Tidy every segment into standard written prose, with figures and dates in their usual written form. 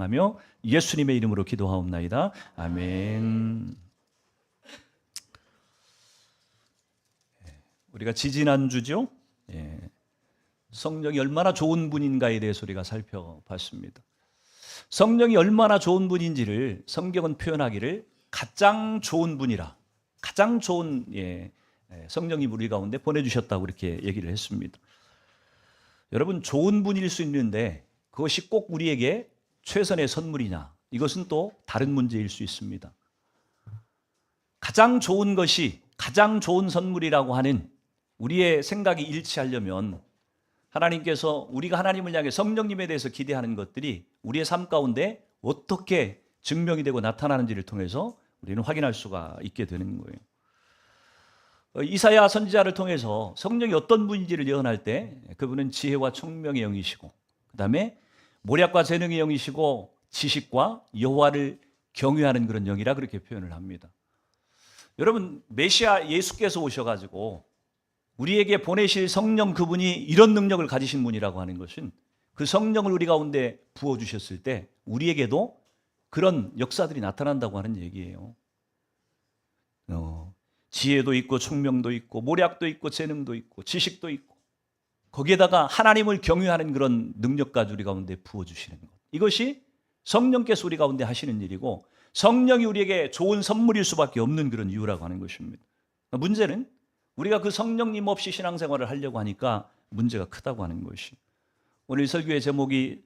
하며 예수님의 이름으로 기도하옵나이다. 아멘. 우리가 지지난주죠. 성령이 얼마나 좋은 분인가에 대해서 우리가 살펴봤습니다. 성령이 얼마나 좋은 분인지를 성경은 표현하기를 가장 좋은 분이라, 가장 좋은 성령님 우리 가운데 보내주셨다고 그렇게 얘기를 했습니다. 여러분, 좋은 분일 수 있는데 그것이 꼭 우리에게 최선의 선물이냐, 이것은 또 다른 문제일 수 있습니다. 가장 좋은 것이 가장 좋은 선물이라고 하는 우리의 생각이 일치하려면 하나님께서 우리가 하나님을 향해 성령님에 대해서 기대하는 것들이 우리의 삶 가운데 어떻게 증명이 되고 나타나는지를 통해서 우리는 확인할 수가 있게 되는 거예요. 이사야 선지자를 통해서 성령이 어떤 분인지를 예언할 때 그분은 지혜와 총명의 영이시고, 그 다음에 모략과 재능의 영이시고, 지식과 여호와를 경외하는 그런 영이라 그렇게 표현을 합니다. 여러분, 메시아 예수께서 오셔가지고 우리에게 보내실 성령, 그분이 이런 능력을 가지신 분이라고 하는 것은 그 성령을 우리 가운데 부어주셨을 때 우리에게도 그런 역사들이 나타난다고 하는 얘기예요. 지혜도 있고 총명도 있고 모략도 있고 재능도 있고 지식도 있고, 거기에다가 하나님을 경외하는 그런 능력까지 우리 가운데 부어주시는 것, 이것이 성령께서 우리 가운데 하시는 일이고 성령이 우리에게 좋은 선물일 수밖에 없는 그런 이유라고 하는 것입니다. 문제는 우리가 그 성령님 없이 신앙생활을 하려고 하니까 문제가 크다고 하는 것이. 오늘 설교의 제목이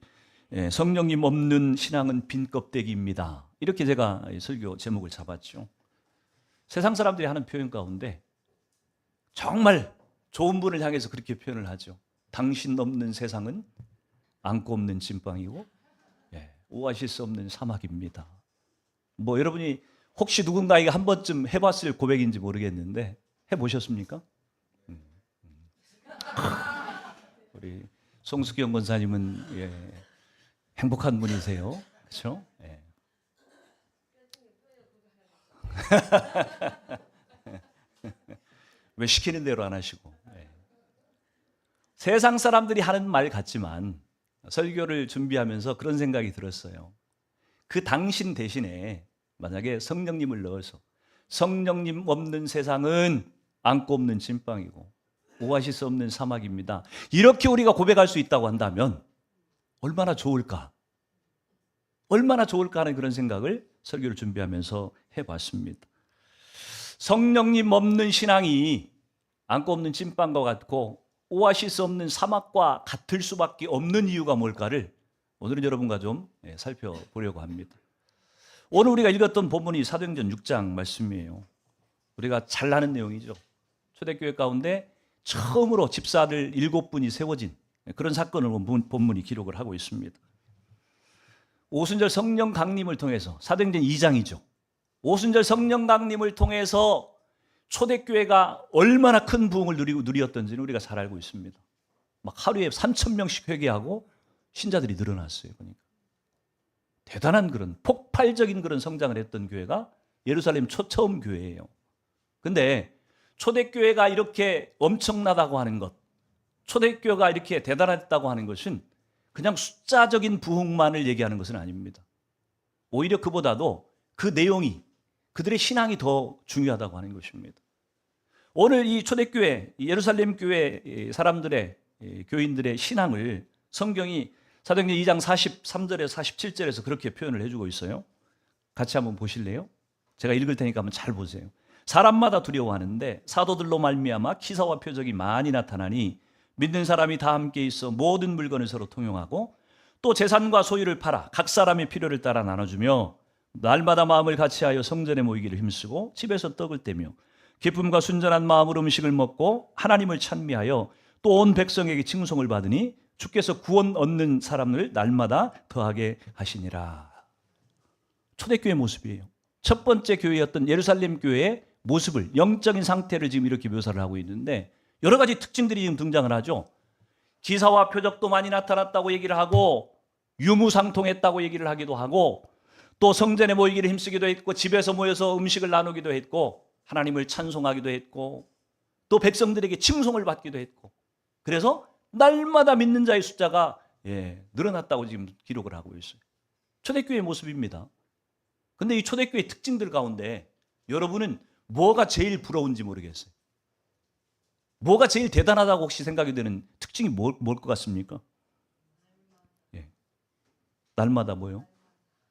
성령님 없는 신앙은 빈 껍데기입니다. 이렇게 제가 설교 제목을 잡았죠. 세상 사람들이 하는 표현 가운데 정말 좋은 분을 향해서 그렇게 표현을 하죠. 당신 없는 세상은 안고 없는 찐빵이고 오아시스 없는 사막입니다. 뭐 여러분이 혹시 누군가에게 한 번쯤 해봤을 고백인지 모르겠는데 해보셨습니까? 우리 송숙경 권사님은 행복한 분이세요, 그렇죠? 왜 시키는 대로 안 하시고? 세상 사람들이 하는 말 같지만 설교를 준비하면서 그런 생각이 들었어요. 그 당신 대신에 만약에 성령님을 넣어서 성령님 없는 세상은 안고 없는 찐빵이고 오아시스 없는 사막입니다, 이렇게 우리가 고백할 수 있다고 한다면 얼마나 좋을까? 얼마나 좋을까 하는 그런 생각을 설교를 준비하면서 해봤습니다. 성령님 없는 신앙이 안고 없는 찐빵과 같고 오아시스 없는 사막과 같을 수밖에 없는 이유가 뭘까를 오늘은 여러분과 좀 살펴보려고 합니다. 오늘 우리가 읽었던 본문이 사도행전 6장 말씀이에요. 우리가 잘 아는 내용이죠. 초대교회 가운데 처음으로 집사들 7분이 세워진 그런 사건을 본문이 기록을 하고 있습니다. 오순절 성령 강림을 통해서, 사도행전 2장이죠. 오순절 성령 강림을 통해서 초대교회가 얼마나 큰 부흥을 누리었던지는 우리가 잘 알고 있습니다. 막 하루에 3,000명씩 회개하고 신자들이 늘어났어요. 그러니까 대단한 그런 폭발적인 그런 성장을 했던 교회가 예루살렘 처음 교회예요. 근데 초대교회가 이렇게 엄청나다고 하는 것, 초대교회가 이렇게 대단했다고 하는 것은 그냥 숫자적인 부흥만을 얘기하는 것은 아닙니다. 오히려 그보다도 그 내용이, 그들의 신앙이 더 중요하다고 하는 것입니다. 오늘 이 초대교회, 예루살렘 교회 사람들의, 교인들의 신앙을 성경이 사도행전 2장 43절에서 47절에서 그렇게 표현을 해주고 있어요. 같이 한번 보실래요? 제가 읽을 테니까 한번 잘 보세요. 사람마다 두려워하는데 사도들로 말미암아 기사와 표적이 많이 나타나니 믿는 사람이 다 함께 있어 모든 물건을 서로 통용하고 또 재산과 소유를 팔아 각 사람의 필요를 따라 나눠주며 날마다 마음을 같이하여 성전에 모이기를 힘쓰고 집에서 떡을 떼며 기쁨과 순전한 마음으로 음식을 먹고 하나님을 찬미하여 또 온 백성에게 칭송을 받으니 주께서 구원 얻는 사람을 날마다 더하게 하시니라. 초대교회 모습이에요. 첫 번째 교회였던 예루살렘 교회의 모습을, 영적인 상태를 지금 이렇게 묘사를 하고 있는데 여러 가지 특징들이 지금 등장을 하죠. 기사와 표적도 많이 나타났다고 얘기를 하고 유무상통했다고 얘기를 하기도 하고 또 성전에 모이기를 힘쓰기도 했고 집에서 모여서 음식을 나누기도 했고 하나님을 찬송하기도 했고 또 백성들에게 칭송을 받기도 했고, 그래서 날마다 믿는 자의 숫자가 늘어났다고 지금 기록을 하고 있어요. 초대교회의 모습입니다. 근데 이 초대교회의 특징들 가운데 여러분은 뭐가 제일 부러운지 모르겠어요. 뭐가 제일 대단하다고 혹시 생각이 드는 특징이 뭘 것 같습니까? 예. 날마다 뭐요?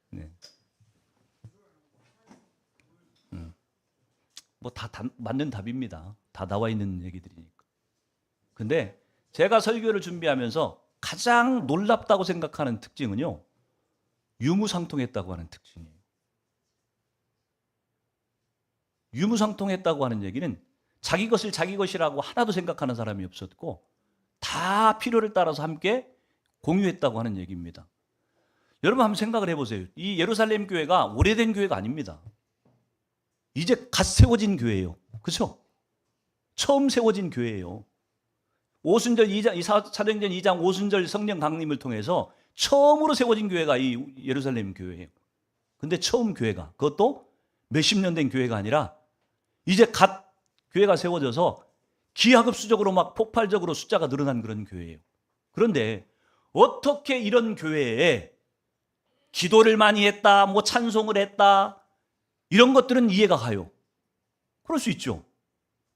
네. 뭐 다 맞는 답입니다. 다 나와 있는 얘기들이니까. 근데 제가 설교를 준비하면서 가장 놀랍다고 생각하는 특징은요, 유무상통했다고 하는 특징이에요. 유무상통했다고 하는 얘기는 자기 것을 자기 것이라고 하나도 생각하는 사람이 없었고 다 필요를 따라서 함께 공유했다고 하는 얘기입니다. 여러분 한번 생각을 해보세요. 이 예루살렘 교회가 오래된 교회가 아닙니다. 이제 갓 세워진 교회예요. 그렇죠? 처음 세워진 교회예요. 오순절 2장, 사도행전 2장 오순절 성령 강림을 통해서 처음으로 세워진 교회가 이 예루살렘 교회예요. 근데 처음 교회가, 그것도 몇십 년 된 교회가 아니라 이제 갓 교회가 세워져서 기하급수적으로 막 폭발적으로 숫자가 늘어난 그런 교회예요. 그런데 어떻게 이런 교회에 기도를 많이 했다, 뭐 찬송을 했다, 이런 것들은 이해가 가요. 그럴 수 있죠.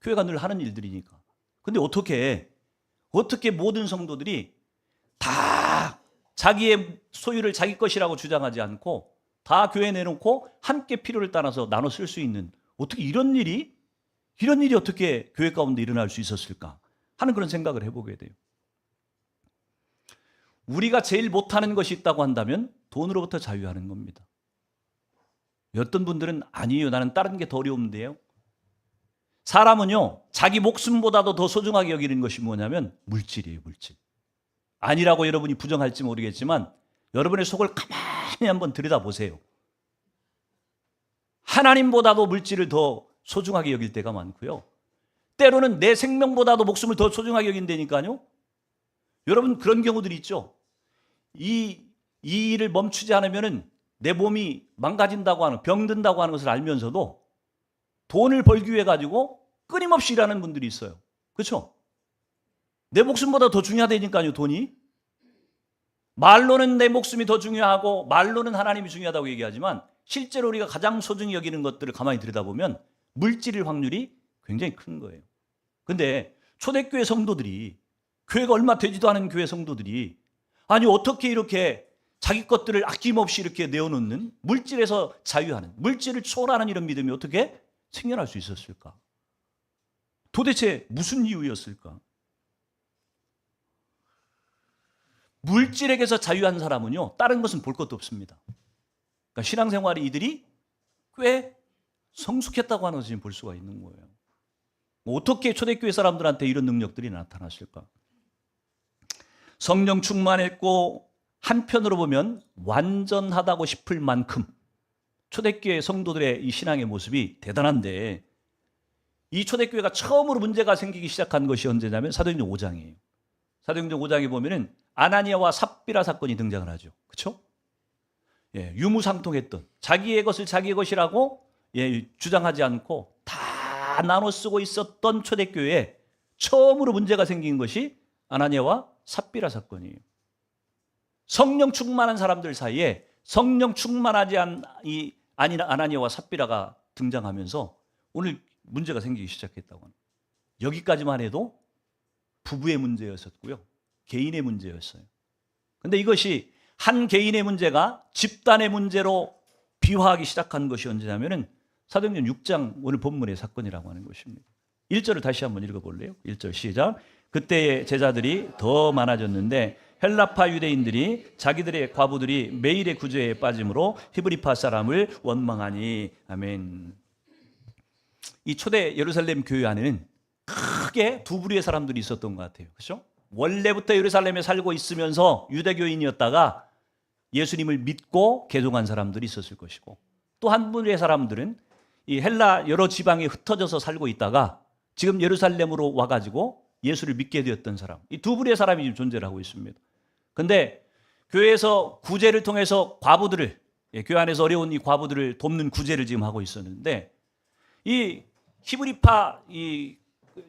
교회가 늘 하는 일들이니까. 근데 어떻게 모든 성도들이 다 자기의 소유를 자기 것이라고 주장하지 않고 다 교회에 내놓고 함께 필요를 따라서 나눠 쓸 수 있는, 어떻게 이런 일이 어떻게 교회 가운데 일어날 수 있었을까 하는 그런 생각을 해보게 돼요. 우리가 제일 못하는 것이 있다고 한다면 돈으로부터 자유하는 겁니다. 어떤 분들은 아니에요, 나는 다른 게 더 어려운데요. 사람은요, 자기 목숨보다도 더 소중하게 여기는 것이 뭐냐면 물질이에요, 물질. 아니라고 여러분이 부정할지 모르겠지만 여러분의 속을 가만히 한번 들여다보세요. 하나님보다도 물질을 더 소중하게 여길 때가 많고요. 때로는 내 생명보다도 목숨을 더 소중하게 여긴다니까요. 여러분 그런 경우들이 있죠. 이 일을 멈추지 않으면 내 몸이 망가진다고 하는, 병든다고 하는 것을 알면서도 돈을 벌기 위해 가지고 끊임없이 일하는 분들이 있어요. 그렇죠? 내 목숨보다 더 중요하다니까요, 돈이. 말로는 내 목숨이 더 중요하고 말로는 하나님이 중요하다고 얘기하지만 실제로 우리가 가장 소중히 여기는 것들을 가만히 들여다보면 물질일 확률이 굉장히 큰 거예요. 근데 초대교회 성도들이, 교회가 얼마 되지도 않은 교회 성도들이 아니 어떻게 이렇게 자기 것들을 아낌없이 이렇게 내어놓는, 물질에서 자유하는, 물질을 초월하는 이런 믿음이 어떻게 생겨날 수 있었을까? 도대체 무슨 이유였을까? 물질에게서 자유한 사람은요, 다른 것은 볼 것도 없습니다. 그러니까 신앙생활이 이들이 꽤 성숙했다고 하는 것을 볼 수가 있는 거예요. 어떻게 초대교회 사람들한테 이런 능력들이 나타났을까? 성령 충만했고 한편으로 보면 완전하다고 싶을 만큼 초대교회 성도들의 이 신앙의 모습이 대단한데, 이 초대교회가 처음으로 문제가 생기기 시작한 것이 언제냐면 사도행전 5장이에요. 사도행전 5장에 보면은 아나니아와 삽비라 사건이 등장을 하죠. 그렇죠? 예, 유무상통했던, 자기의 것을 자기의 것이라고 주장하지 않고 다 나눠 쓰고 있었던 초대교회에 처음으로 문제가 생긴 것이 아나니아와 삽비라 사건이에요. 성령 충만한 사람들 사이에 성령 충만하지 않은 아나니아와 삽비라가 등장하면서 오늘 문제가 생기기 시작했다고 합니다. 여기까지만 해도 부부의 문제였었고요, 개인의 문제였어요. 그런데 이것이 한 개인의 문제가 집단의 문제로 비화하기 시작한 것이 언제냐면은 사도행전 6장 오늘 본문의 사건이라고 하는 것입니다. 1절을 다시 한번 읽어볼래요? 1절 시작. 그때의 제자들이 더 많아졌는데 헬라파 유대인들이 자기들의 과부들이 매일의 구제에 빠짐으로 히브리파 사람을 원망하니. 아멘. 이 초대 예루살렘 교회 안에는 크게 두 부류의 사람들이 있었던 것 같아요. 그렇죠? 원래부터 예루살렘에 살고 있으면서 유대교인이었다가 예수님을 믿고 개종한 사람들이 있었을 것이고, 또 한 부류의 사람들은 이 헬라 여러 지방에 흩어져서 살고 있다가 지금 예루살렘으로 와가지고 예수를 믿게 되었던 사람, 이 두 부류의 사람이 지금 존재를 하고 있습니다. 그런데 교회에서 구제를 통해서 과부들을, 교회 안에서 어려운 이 과부들을 돕는 구제를 지금 하고 있었는데, 이 히브리파 이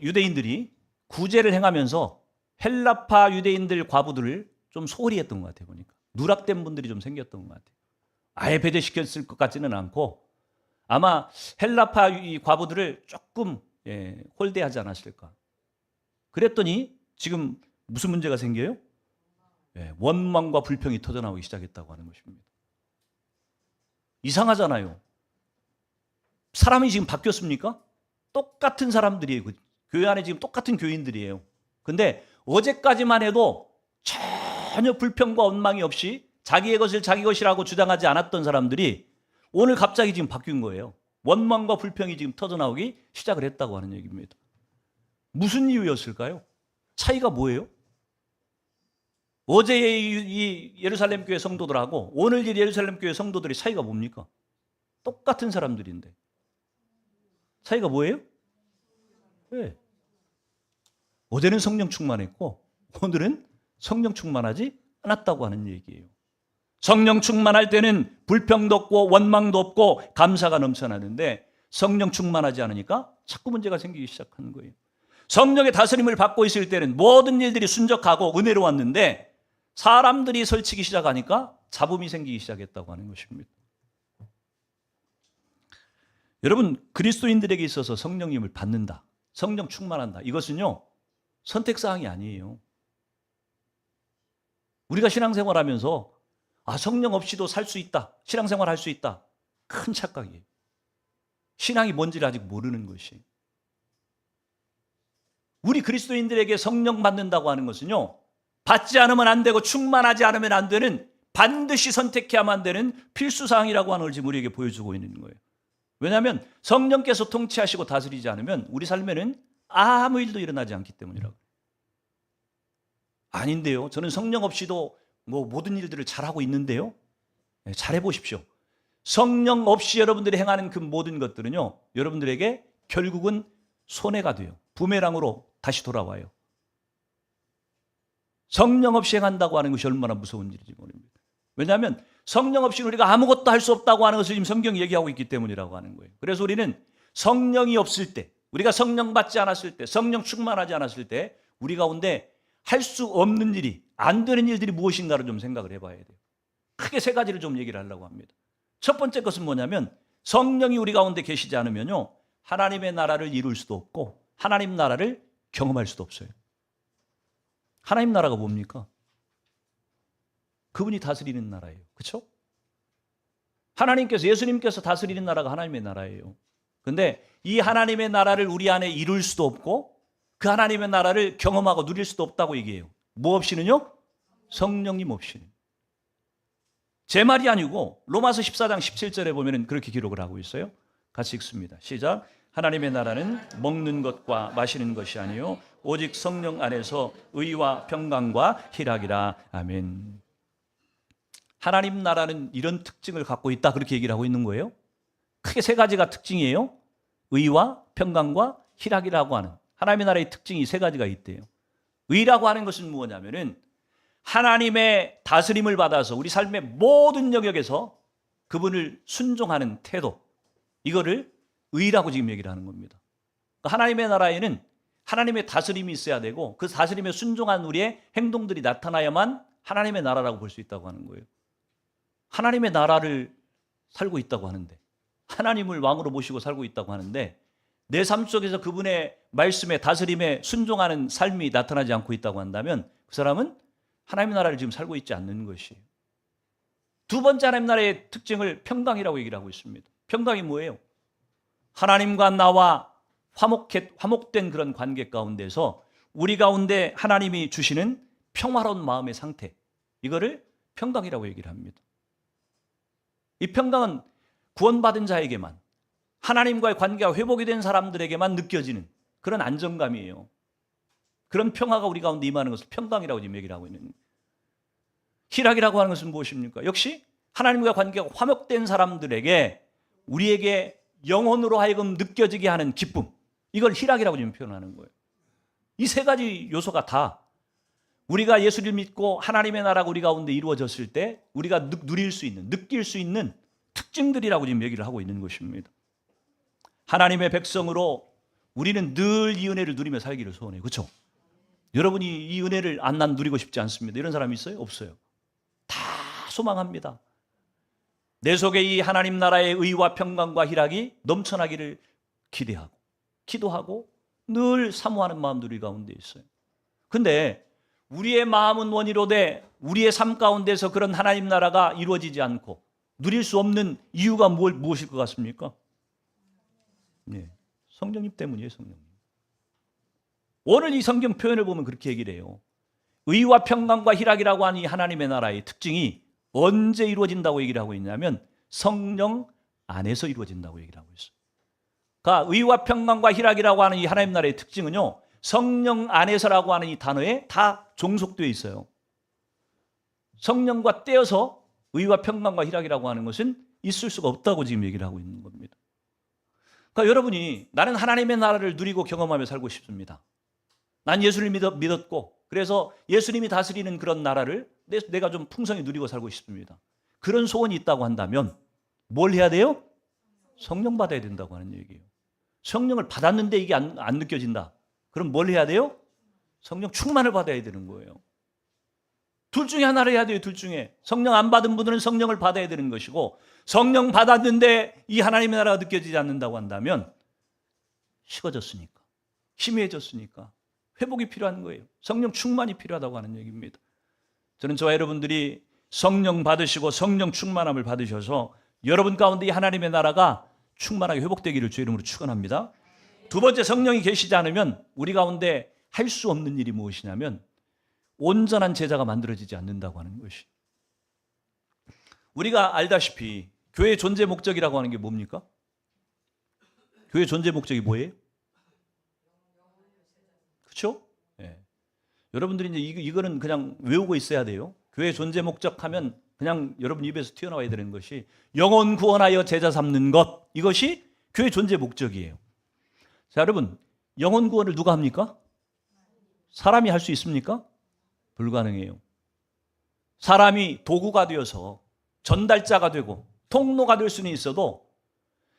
유대인들이 구제를 행하면서 헬라파 유대인들 과부들을 좀 소홀히 했던 것 같아요. 보니까 누락된 분들이 좀 생겼던 것 같아요. 아예 배제시켰을 것 같지는 않고 아마 헬라파 이 과부들을 조금 홀대하지 않았을까. 그랬더니 지금 무슨 문제가 생겨요? 원망과 불평이 터져나오기 시작했다고 하는 것입니다. 이상하잖아요. 사람이 지금 바뀌었습니까? 똑같은 사람들이에요. 교회 안에 지금 똑같은 교인들이에요. 근데 어제까지만 해도 전혀 불평과 원망이 없이 자기의 것을 자기 것이라고 주장하지 않았던 사람들이 오늘 갑자기 지금 바뀐 거예요. 원망과 불평이 지금 터져나오기 시작을 했다고 하는 얘기입니다. 무슨 이유였을까요? 차이가 뭐예요? 어제의 이 예루살렘 교회 성도들하고 오늘 이 예루살렘 교회 성도들의 차이가 뭡니까? 똑같은 사람들인데. 차이가 뭐예요? 네. 어제는 성령 충만했고 오늘은 성령 충만하지 않았다고 하는 얘기예요. 성령 충만할 때는 불평도 없고 원망도 없고 감사가 넘쳐나는데 성령 충만하지 않으니까 자꾸 문제가 생기기 시작하는 거예요. 성령의 다스림을 받고 있을 때는 모든 일들이 순적하고 은혜로웠는데 사람들이 설치기 시작하니까 잡음이 생기기 시작했다고 하는 것입니다. 여러분, 그리스도인들에게 있어서 성령님을 받는다, 성령 충만한다, 이것은요 선택사항이 아니에요. 우리가 신앙생활하면서 성령 없이도 살 수 있다, 신앙생활 할 수 있다, 큰 착각이에요. 신앙이 뭔지를 아직 모르는 것이. 우리 그리스도인들에게 성령 받는다고 하는 것은요 받지 않으면 안 되고 충만하지 않으면 안 되는, 반드시 선택해야만 되는 필수사항이라고 하는 걸 지금 우리에게 보여주고 있는 거예요. 왜냐하면 성령께서 통치하시고 다스리지 않으면 우리 삶에는 아무 일도 일어나지 않기 때문이라고. 아닌데요, 저는 성령 없이도 모든 일들을 잘하고 있는데요. 잘해보십시오. 성령 없이 여러분들이 행하는 그 모든 것들은요 여러분들에게 결국은 손해가 돼요. 부메랑으로 다시 돌아와요. 성령 없이 행한다고 하는 것이 얼마나 무서운 일인지 모릅니다. 왜냐하면 성령 없이는 우리가 아무것도 할 수 없다고 하는 것을 지금 성경이 얘기하고 있기 때문이라고 하는 거예요. 그래서 우리는 성령이 없을 때, 우리가 성령 받지 않았을 때, 성령 충만하지 않았을 때 우리 가운데 할 수 없는 일이, 안 되는 일들이 무엇인가를 좀 생각을 해봐야 돼요. 크게 세 가지를 좀 얘기를 하려고 합니다. 첫 번째 것은 뭐냐면 성령이 우리 가운데 계시지 않으면요 하나님의 나라를 이룰 수도 없고 하나님 나라를 경험할 수도 없어요. 하나님 나라가 뭡니까? 그분이 다스리는 나라예요. 그렇죠? 하나님께서, 예수님께서 다스리는 나라가 하나님의 나라예요. 그런데 이 하나님의 나라를 우리 안에 이룰 수도 없고 그 하나님의 나라를 경험하고 누릴 수도 없다고 얘기해요. 뭐 없이는요? 성령님 없이는. 제 말이 아니고 로마서 14장 17절에 보면 그렇게 기록을 하고 있어요. 같이 읽습니다. 시작. 하나님의 나라는 먹는 것과 마시는 것이 아니요 오직 성령 안에서 의와 평강과 희락이라. 아멘. 하나님 나라는 이런 특징을 갖고 있다, 그렇게 얘기를 하고 있는 거예요. 크게 세 가지가 특징이에요. 의와 평강과 희락이라고 하는 하나님의 나라의 특징이 세 가지가 있대요. 의라고 하는 것은 뭐냐면은 하나님의 다스림을 받아서 우리 삶의 모든 영역에서 그분을 순종하는 태도, 이거를 의라고 지금 얘기를 하는 겁니다. 하나님의 나라에는 하나님의 다스림이 있어야 되고 그 다스림에 순종한 우리의 행동들이 나타나야만 하나님의 나라라고 볼 수 있다고 하는 거예요. 하나님의 나라를 살고 있다고 하는데, 하나님을 왕으로 모시고 살고 있다고 하는데 내 삶 속에서 그분의 말씀에, 다스림에 순종하는 삶이 나타나지 않고 있다고 한다면 그 사람은 하나님의 나라를 지금 살고 있지 않는 것이에요. 두 번째 하나님 나라의 특징을 평강이라고 얘기를 하고 있습니다. 평강이 뭐예요? 하나님과 나와 화목된 그런 관계 가운데서 우리 가운데 하나님이 주시는 평화로운 마음의 상태, 이거를 평강이라고 얘기를 합니다. 이 평강은 구원받은 자에게만, 하나님과의 관계가 회복이 된 사람들에게만 느껴지는 그런 안정감이에요. 그런 평화가 우리 가운데 임하는 것을 평강이라고 지금 얘기를 하고 있는 거예요. 희락이라고 하는 것은 무엇입니까? 역시 하나님과 관계가 화목된 사람들에게, 우리에게 영혼으로 하여금 느껴지게 하는 기쁨, 이걸 희락이라고 지금 표현하는 거예요. 이 세 가지 요소가 다 우리가 예수를 믿고 하나님의 나라가 우리 가운데 이루어졌을 때 우리가 누릴 수 있는, 느낄 수 있는 특징들이라고 지금 얘기를 하고 있는 것입니다. 하나님의 백성으로 우리는 늘 이 은혜를 누리며 살기를 소원해요. 그렇죠? 여러분이 이 은혜를 난 누리고 싶지 않습니다, 이런 사람이 있어요? 없어요. 다 소망합니다. 내 속에 이 하나님 나라의 의와 평강과 희락이 넘쳐나기를 기대하고 기도하고 늘 사모하는 마음들이 우리 가운데 있어요. 근데 우리의 마음은 원이로되 우리의 삶 가운데서 그런 하나님 나라가 이루어지지 않고 누릴 수 없는 이유가 무엇일 것 같습니까? 네, 성령님 때문이에요. 성령님. 오늘 이 성경 표현을 보면 그렇게 얘기를 해요. 의와 평강과 희락이라고 하는 이 하나님의 나라의 특징이 언제 이루어진다고 얘기를 하고 있냐면 성령 안에서 이루어진다고 얘기를 하고 있어요. 그러니까 의와 평강과 희락이라고 하는 이 하나님 나라의 특징은요, 성령 안에서라고 하는 이 단어에 다 종속되어 있어요. 성령과 떼어서 의와 평강과 희락이라고 하는 것은 있을 수가 없다고 지금 얘기를 하고 있는 겁니다. 그러니까 여러분이 나는 하나님의 나라를 누리고 경험하며 살고 싶습니다. 난 예수를 믿었고 그래서 예수님이 다스리는 그런 나라를 내가 좀 풍성히 누리고 살고 싶습니다. 그런 소원이 있다고 한다면 뭘 해야 돼요? 성령 받아야 된다고 하는 얘기예요. 성령을 받았는데 이게 안 느껴진다. 그럼 뭘 해야 돼요? 성령 충만을 받아야 되는 거예요. 둘 중에 하나를 해야 돼요. 둘 중에. 성령 안 받은 분들은 성령을 받아야 되는 것이고, 성령 받았는데 이 하나님의 나라가 느껴지지 않는다고 한다면 식어졌으니까, 희미해졌으니까 회복이 필요한 거예요. 성령 충만이 필요하다고 하는 얘기입니다. 저는 저와 여러분들이 성령 받으시고 성령 충만함을 받으셔서 여러분 가운데 이 하나님의 나라가 충만하게 회복되기를 주의 이름으로 축원합니다. 두 번째, 성령이 계시지 않으면 우리 가운데 할 수 없는 일이 무엇이냐면 온전한 제자가 만들어지지 않는다고 하는 것이. 우리가 알다시피 교회의 존재 목적이라고 하는 게 뭡니까? 교회의 존재 목적이 뭐예요? 그렇죠? 네. 여러분들이 이제 이거는 그냥 외우고 있어야 돼요. 교회의 존재 목적 하면 그냥 여러분 입에서 튀어나와야 되는 것이 영혼 구원하여 제자 삼는 것, 이것이 교회의 존재 목적이에요. 자, 여러분, 영혼 구원을 누가 합니까? 사람이 할 수 있습니까? 불가능해요. 사람이 도구가 되어서 전달자가 되고 통로가 될 수는 있어도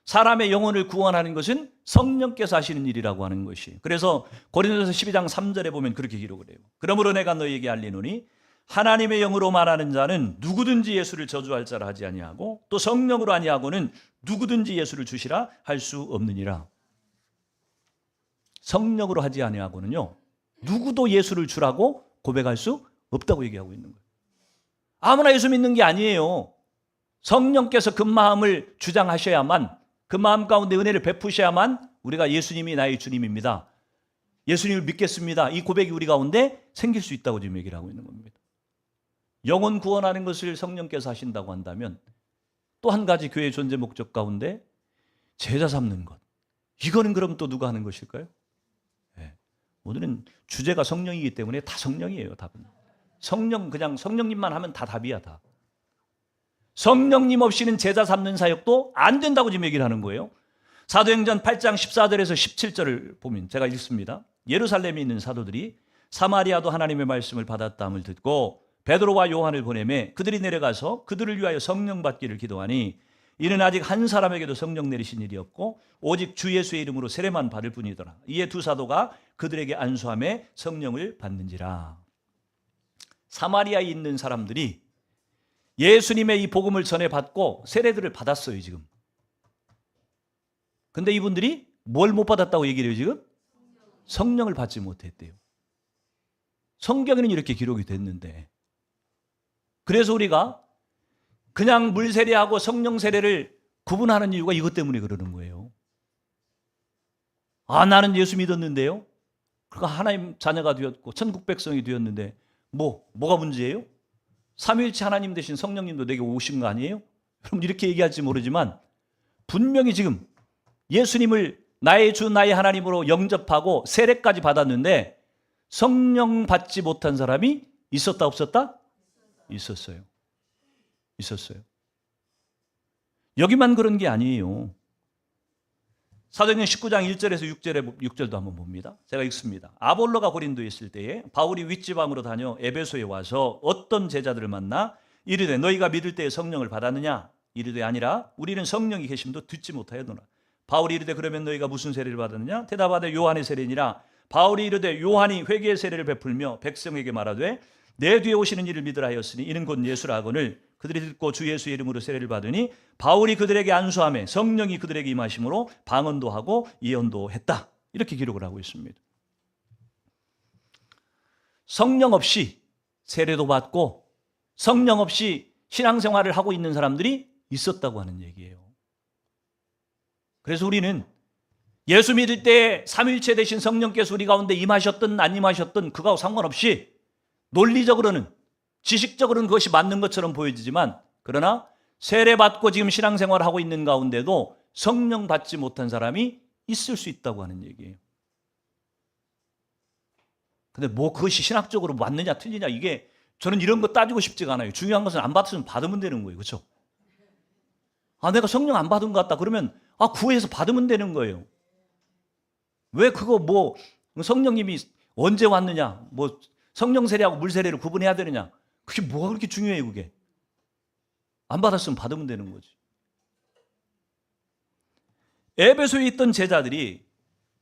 사람의 영혼을 구원하는 것은 성령께서 하시는 일이라고 하는 것이. 그래서 고린도서 12장 3절에 보면 그렇게 기록을 해요. 그러므로 내가 너희에게 알리노니 하나님의 영으로 말하는 자는 누구든지 예수를 저주할 자라 하지 아니하고 또 성령으로 아니하고는 누구든지 예수를 주시라 할 수 없느니라. 성령으로 하지 아니하고는요, 누구도 예수를 주라고 고백할 수 없다고 얘기하고 있는 거예요. 아무나 예수 믿는 게 아니에요. 성령께서 그 마음을 주장하셔야만, 그 마음 가운데 은혜를 베푸셔야만 우리가 예수님이 나의 주님입니다, 예수님을 믿겠습니다, 이 고백이 우리 가운데 생길 수 있다고 지금 얘기를 하고 있는 겁니다. 영혼 구원하는 것을 성령께서 하신다고 한다면 또 한 가지 교회의 존재 목적 가운데 제자 삼는 것, 이거는 그럼 또 누가 하는 것일까요? 네. 오늘은 주제가 성령이기 때문에 다 성령이에요. 답은 성령, 그냥 성령님만 하면 다 답이야. 다 성령님 없이는 제자 삼는 사역도 안 된다고 지금 얘기를 하는 거예요. 사도행전 8장 14절에서 17절을 보면 제가 읽습니다. 예루살렘에 있는 사도들이 사마리아도 하나님의 말씀을 받았다함을 듣고 베드로와 요한을 보내매 그들이 내려가서 그들을 위하여 성령 받기를 기도하니 이는 아직 한 사람에게도 성령 내리신 일이 없고 오직 주 예수의 이름으로 세례만 받을 뿐이더라. 이에 두 사도가 그들에게 안수함에 성령을 받는지라. 사마리아에 있는 사람들이 예수님의 이 복음을 전해받고 세례들을 받았어요. 지금. 근데 이분들이 뭘 못 받았다고 얘기를 해요? 지금? 성령을 받지 못했대요. 성경에는 이렇게 기록이 됐는데, 그래서 우리가 그냥 물 세례하고 성령 세례를 구분하는 이유가 이것 때문에 그러는 거예요. 아, 나는 예수 믿었는데요, 그러니까 하나님 자녀가 되었고 천국 백성이 되었는데 뭐가 문제예요? 삼위일체 하나님 대신 성령님도 내게 오신 거 아니에요? 여러분 이렇게 얘기할지 모르지만 분명히 지금 예수님을 나의 주 나의 하나님으로 영접하고 세례까지 받았는데 성령 받지 못한 사람이 있었다 없었다? 있었어요. 있었어요. 여기만 그런 게 아니에요. 사도행전 19장 1절에서 6절도 한번 봅니다. 제가 읽습니다. 아볼로가 고린도에 있을 때에 바울이 윗지방으로 다녀 에베소에 와서 어떤 제자들을 만나 이르되 너희가 믿을 때에 성령을 받았느냐? 이르되 아니라 우리는 성령이 계심도 듣지 못하였노라. 바울이 이르되 그러면 너희가 무슨 세례를 받았느냐? 대답하되 요한의 세례니라. 바울이 이르되 요한이 회개의 세례를 베풀며 백성에게 말하되 내 뒤에 오시는 이를 믿으라 하였으니 이는 곧 예수라 하거늘 그들이 듣고 주 예수의 이름으로 세례를 받으니 바울이 그들에게 안수하며 성령이 그들에게 임하심으로 방언도 하고 예언도 했다. 이렇게 기록을 하고 있습니다. 성령 없이 세례도 받고 성령 없이 신앙생활을 하고 있는 사람들이 있었다고 하는 얘기예요. 그래서 우리는 예수 믿을 때 삼위일체 되신 성령께서 우리 가운데 임하셨든 안 임하셨든 그거하고 상관없이 논리적으로는 지식적으로는 그것이 맞는 것처럼 보여지지만 그러나 세례받고 지금 신앙생활을 하고 있는 가운데도 성령 받지 못한 사람이 있을 수 있다고 하는 얘기예요. 근데 뭐 그것이 신학적으로 맞느냐 틀리냐 이게 저는 이런 거 따지고 싶지가 않아요. 중요한 것은 안 받으면 받으면 되는 거예요. 그렇죠? 내가 성령 안 받은 것 같다. 그러면 구해서 받으면 되는 거예요. 왜 그거 뭐 성령님이 언제 왔느냐 뭐 성령 세례하고 물 세례를 구분해야 되느냐 그게 뭐가 그렇게 중요해요. 그게 안 받았으면 받으면 되는 거지. 에베소에 있던 제자들이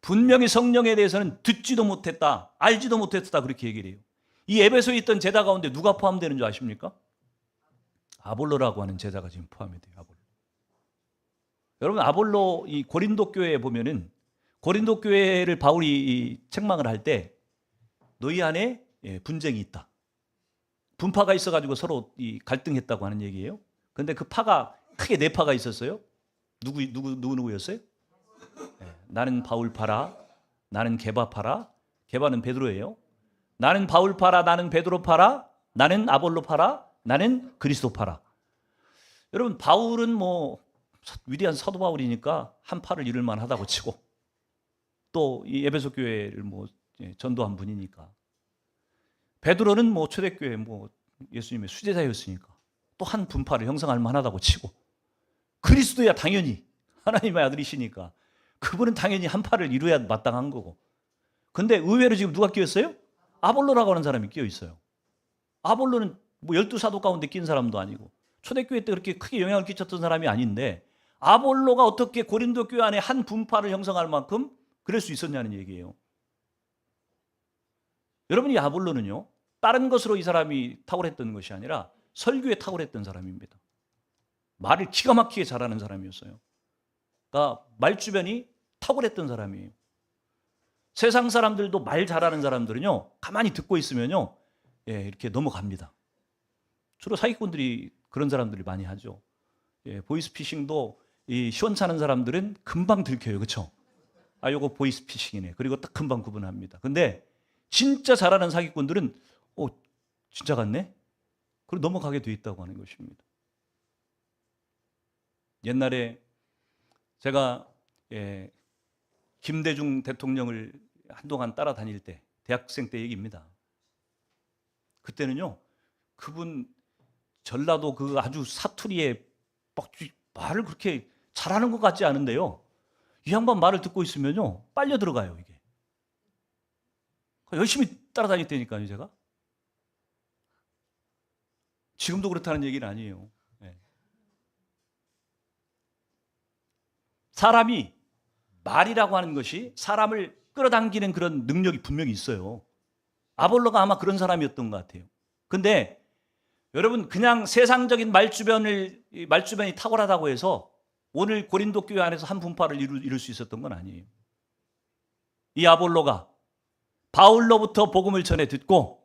분명히 성령에 대해서는 듣지도 못했다 알지도 못했다 그렇게 얘기를 해요. 이 에베소에 있던 제자 가운데 누가 포함되는 줄 아십니까? 아볼로라고 하는 제자가 지금 포함이 돼요. 아볼로. 여러분 아볼로 이 고린도 교회에 보면은 고린도 교회를 바울이 책망을 할 때 너희 안에 분쟁이 있다. 분파가 있어가지고 서로 갈등했다고 하는 얘기예요. 그런데 그 파가 크게 네 파가 있었어요. 누구였어요? 나는 바울 파라, 나는 게바 파라. 게바는 베드로예요. 나는 바울 파라, 나는 베드로 파라, 나는 아볼로 파라, 나는 그리스도 파라. 여러분 바울은 뭐 위대한 사도 바울이니까 한 파를 이룰 만하다고 치고 또 이 에베소 교회를 뭐 전도한 분이니까 베드로는 뭐 초대교회 뭐 예수님의 수제자였으니까 또 한 분파를 형성할 만하다고 치고 그리스도야 당연히 하나님의 아들이시니까 그분은 당연히 한 파를 이루어야 마땅한 거고. 근데 의외로 지금 누가 끼었어요? 아볼로라고 하는 사람이 끼어 있어요. 아볼로는 뭐 12사도 가운데 낀 사람도 아니고 초대교회 때 그렇게 크게 영향을 끼쳤던 사람이 아닌데 아볼로가 어떻게 고린도 교회 안에 한 분파를 형성할 만큼 그럴 수 있었냐는 얘기예요. 여러분 이 아볼로는요 다른 것으로 이 사람이 탁월했던 것이 아니라 설교에 탁월했던 사람입니다. 말을 기가 막히게 잘하는 사람이었어요. 그러니까 말주변이 탁월했던 사람이에요. 세상 사람들도 말 잘하는 사람들은요 가만히 듣고 있으면요 이렇게 넘어갑니다. 주로 사기꾼들이 그런 사람들이 많이 하죠. 보이스피싱도 이 시원찮은 사람들은 금방 들켜요. 그렇죠? 요거 보이스피싱이네. 그리고 딱 금방 구분합니다. 근데 진짜 잘하는 사기꾼들은 진짜 같네? 그리고 넘어가게 돼 있다고 하는 것입니다. 옛날에 제가 김대중 대통령을 한동안 따라다닐 때 대학생 때 얘기입니다. 그때는요 그분 전라도 그 아주 사투리에 막 말을 그렇게 잘하는 것 같지 않은데요 이 양반 말을 듣고 있으면요 빨려 들어가요. 이게 열심히 따라다녔다니까요. 제가 지금도 그렇다는 얘기는 아니에요. 사람이 말이라고 하는 것이 사람을 끌어당기는 그런 능력이 분명히 있어요. 아볼로가 아마 그런 사람이었던 것 같아요. 근데 여러분 그냥 세상적인 말주변이 탁월하다고 해서 오늘 고린도 교회 안에서 한 분파를 이룰 수 있었던 건 아니에요. 이 아볼로가 바울로부터 복음을 전해 듣고